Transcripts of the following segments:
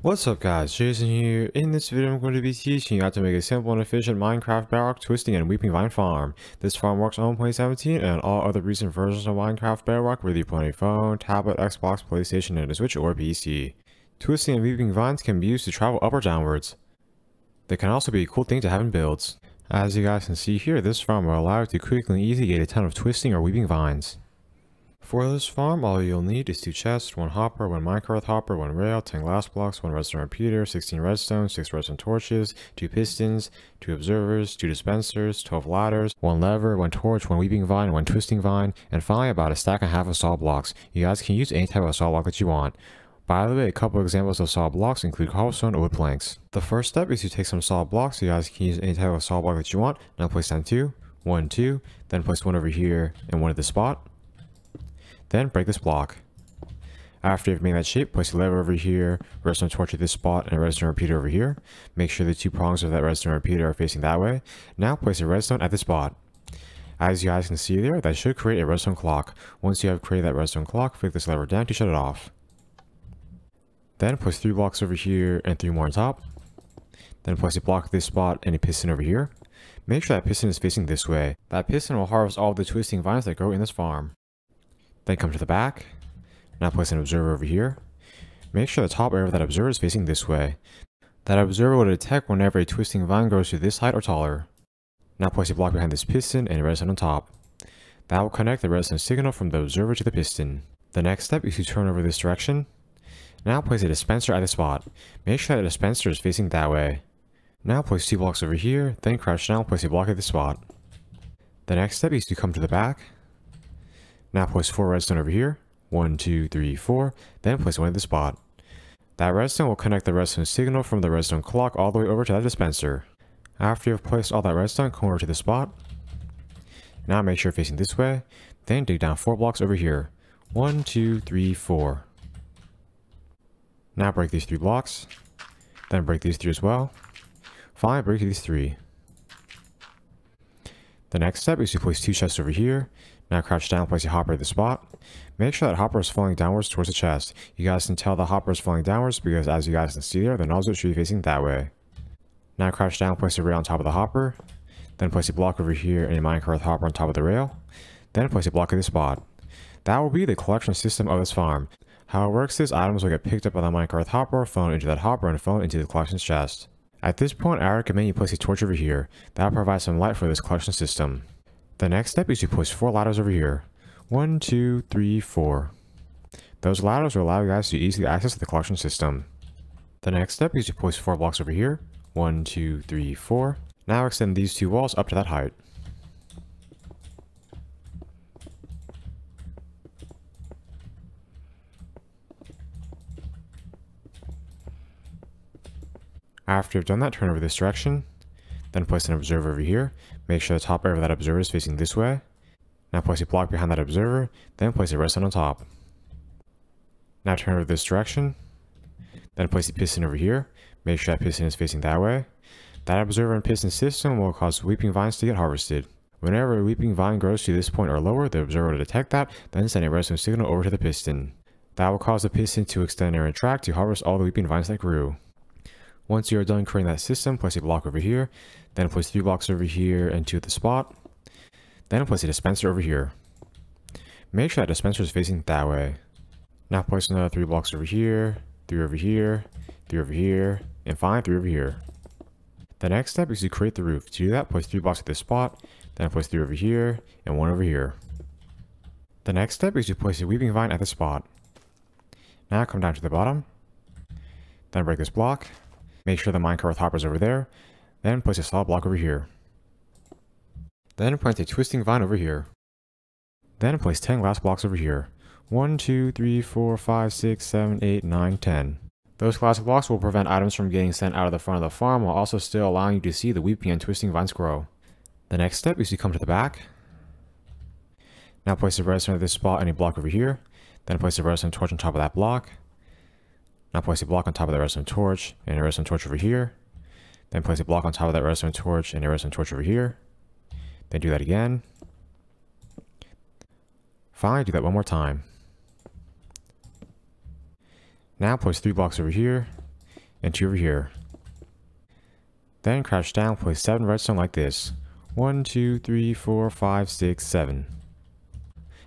What's up guys, Jason here. In this video I'm going to be teaching you how to make a simple and efficient Minecraft Bedrock twisting and weeping vine farm. This farm works on 2017 and all other recent versions of Minecraft Bedrock, whether you play on a phone, tablet, Xbox, PlayStation, and a Switch or PC. Twisting and weeping vines can be used to travel up or downwards. They can also be a cool thing to have in builds. As you guys can see here, this farm will allow you to quickly and easily get a ton of twisting or weeping vines. For this farm, all you'll need is 2 chests, 1 hopper, 1 minecart hopper, 1 rail, 10 glass blocks, 1 redstone repeater, 16 redstone, 6 redstone torches, 2 pistons, 2 observers, 2 dispensers, 12 ladders, 1 lever, 1 torch, 1 weeping vine, 1 twisting vine, and finally about a stack and a half of saw blocks. You guys can use any type of saw block that you want. By the way, a couple examples of saw blocks include cobblestone or wood planks. The first step is to take some saw blocks. You guys can use any type of saw block that you want. Now place down 2, 1, 2, then place 1 over here and 1 at this spot. Then break this block. After you've made that shape, place a lever over here, redstone torch at this spot, and a redstone repeater over here. Make sure the 2 prongs of that redstone repeater are facing that way. Now place a redstone at this spot. As you guys can see there, that should create a redstone clock. Once you have created that redstone clock, flick this lever down to shut it off. Then place 3 blocks over here and 3 more on top. Then place a block at this spot and a piston over here. Make sure that piston is facing this way. That piston will harvest all of the twisting vines that grow in this farm. Then come to the back. Now place an observer over here. Make sure the top area of that observer is facing this way. That observer will detect whenever a twisting vine grows to this height or taller. Now place a block behind this piston and a redstone on top. That will connect the redstone signal from the observer to the piston. The next step is to turn over this direction. Now place a dispenser at the spot. Make sure that the dispenser is facing that way. Now place 2 blocks over here, then crouch down and place a block at the spot. The next step is to come to the back. Now place 4 redstone over here, 1, 2, 3, 4, then place 1 at the spot. That redstone will connect the redstone signal from the redstone clock all the way over to that dispenser. After you've placed all that redstone, come over to the spot. Now make sure facing this way, then dig down 4 blocks over here, 1, 2, 3, 4. Now break these 3 blocks, then break these 3 as well. Finally break these 3. The next step is to place 2 chests over here. Now crouch down and place a hopper at the spot. Make sure that hopper is falling downwards towards the chest. You guys can tell the hopper is falling downwards because as you guys can see there, the nozzle should be facing that way. Now crouch down and place a rail on top of the hopper. Then place a block over here and a minecart hopper on top of the rail. Then place a block at the spot. That will be the collection system of this farm. How it works is items will get picked up by the minecart hopper, flown into that hopper, and flown into the collection chest. At this point, I recommend you place a torch over here. That will provide some light for this collection system. The next step is to place 4 ladders over here. 1, 2, 3, 4. Those ladders will allow you guys to easily access the collection system. The next step is to place 4 blocks over here. 1, 2, 3, 4. Now extend these 2 walls up to that height. After you've done that, turn over this direction. Then place an observer over here. Make sure the top area of that observer is facing this way. Now place a block behind that observer, then place a redstone on top. Now turn over this direction. Then place a piston over here. Make sure that piston is facing that way. That observer and piston system will cause weeping vines to get harvested. Whenever a weeping vine grows to this point or lower, the observer will detect that, then send a redstone signal over to the piston. That will cause the piston to extend and retract to harvest all the weeping vines that grew. Once you are done creating that system, place a block over here, then place 3 blocks over here and 2 at the spot. Then place a dispenser over here. Make sure that dispenser is facing that way. Now place another 3 blocks over here, 3 over here, 3 over here, and finally 3 over here. The next step is to create the roof. To do that, place 3 blocks at this spot, then place 3 over here, and 1 over here. The next step is to place a weeping vine at the spot. Now come down to the bottom, then break this block. Make sure the minecart hopper is over there. Then place a saw block over here. Then plant a twisting vine over here. Then place 10 glass blocks over here. 1, 2, 3, 4, 5, 6, 7, 8, 9, 10. Those glass blocks will prevent items from getting sent out of the front of the farm while also still allowing you to see the weeping and twisting vines grow. The next step is to come to the back. Now place a redstone at this spot and a block over here. Then place a redstone torch on top of that block. Now place a block on top of the redstone torch and a redstone torch over here. Then place a block on top of that redstone torch and a redstone torch over here. Then do that again. Finally, do that one more time. Now place 3 blocks over here and 2 over here. Then crouch down, place 7 redstone like this. 1, 2, 3, 4, 5, 6, 7.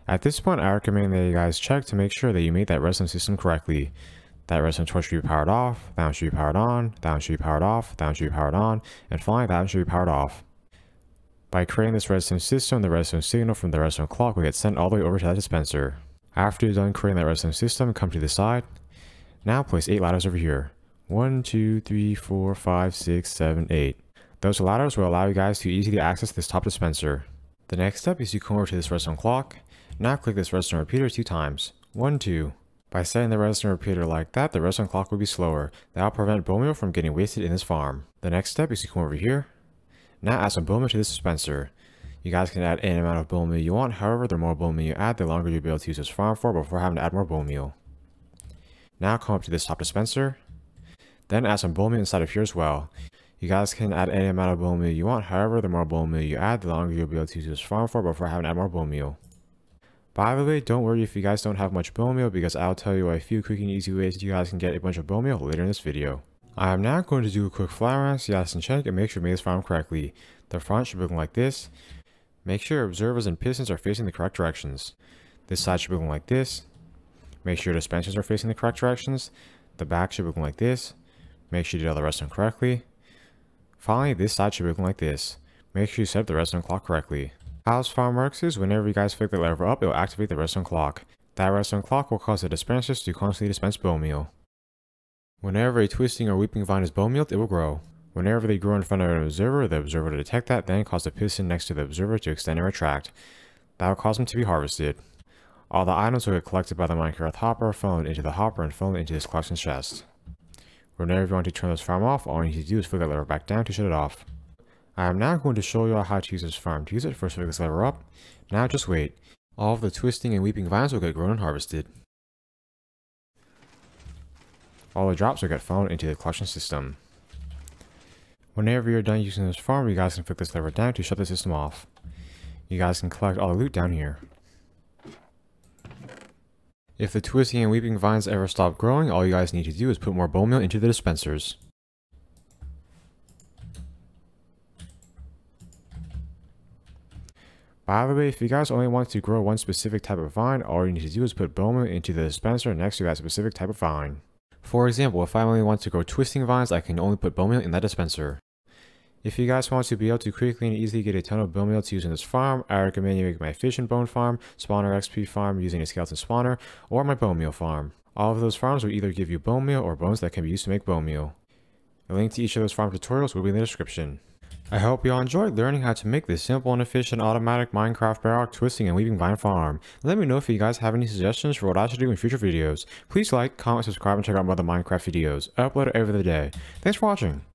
At this point, I recommend that you guys check to make sure that you made that redstone system correctly. That redstone torch should be powered off, that one should be powered on, that one should be powered off, that one should be powered on, and finally that one should be powered off. By creating this redstone system, the redstone signal from the redstone clock will get sent all the way over to that dispenser. After you're done creating that redstone system, come to the side. Now place 8 ladders over here. 1, 2, 3, 4, 5, 6, 7, 8. Those ladders will allow you guys to easily access this top dispenser. The next step is you come over to this redstone clock. Now click this redstone repeater 2 times. 1, 2. By setting the redstone repeater like that, the redstone clock will be slower. That will prevent bone meal from getting wasted in this farm. The next step is you come over here. Now add some bone meal to this dispenser. You guys can add any amount of bone meal you want, however the more bone meal you add, the longer you'll be able to use this farm for before having to add more bone meal. Now come up to this top dispenser. Then add some bone meal inside of here as well. You guys can add any amount of bone meal you want, however the more bone meal you add, the longer you'll be able to use this farm for before having to add more bone meal. By the way, don't worry if you guys don't have much bone meal because I'll tell you a few quick and easy ways you guys can get a bunch of bone meal later in this video. I am now going to do a quick fly around so you guys can check and make sure you made this farm correctly. The front should be looking like this. Make sure your observers and pistons are facing the correct directions. This side should be looking like this. Make sure your dispensers are facing the correct directions. The back should be looking like this. Make sure you did all the redstone correctly. Finally, this side should be looking like this. Make sure you set up the redstone clock correctly. How this farm works is whenever you guys flick the lever up, it will activate the redstone clock. That redstone clock will cause the dispensers to constantly dispense bone meal. Whenever a twisting or weeping vine is bone mealed, it will grow. Whenever they grow in front of an observer, the observer will detect that, then cause the piston next to the observer to extend and retract. That will cause them to be harvested. All the items will get collected by the Minecraft hopper, funneled into the hopper, and funneled into this collection chest. Whenever you want to turn this farm off, all you need to do is flick that lever back down to shut it off. I am now going to show you how to use this farm. To use it, first flick this lever up. Now just wait. All of the twisting and weeping vines will get grown and harvested. All the drops will get funneled into the collection system. Whenever you're done using this farm, you guys can flick this lever down to shut the system off. You guys can collect all the loot down here. If the twisting and weeping vines ever stop growing, all you guys need to do is put more bone meal into the dispensers. By the way, if you guys only want to grow one specific type of vine, all you need to do is put bone meal into the dispenser next to that specific type of vine. For example, if I only want to grow twisting vines, I can only put bone meal in that dispenser. If you guys want to be able to quickly and easily get a ton of bone meal to use in this farm, I recommend you make my fish and bone farm, spawner XP farm using a skeleton spawner, or my bone meal farm. All of those farms will either give you bone meal or bones that can be used to make bone meal. A link to each of those farm tutorials will be in the description. I hope you all enjoyed learning how to make this simple and efficient automatic Minecraft Bedrock twisting and weaving vine farm. Let me know if you guys have any suggestions for what I should do in future videos. Please like, comment, subscribe, and check out my other Minecraft videos. I upload it every other day. Thanks for watching.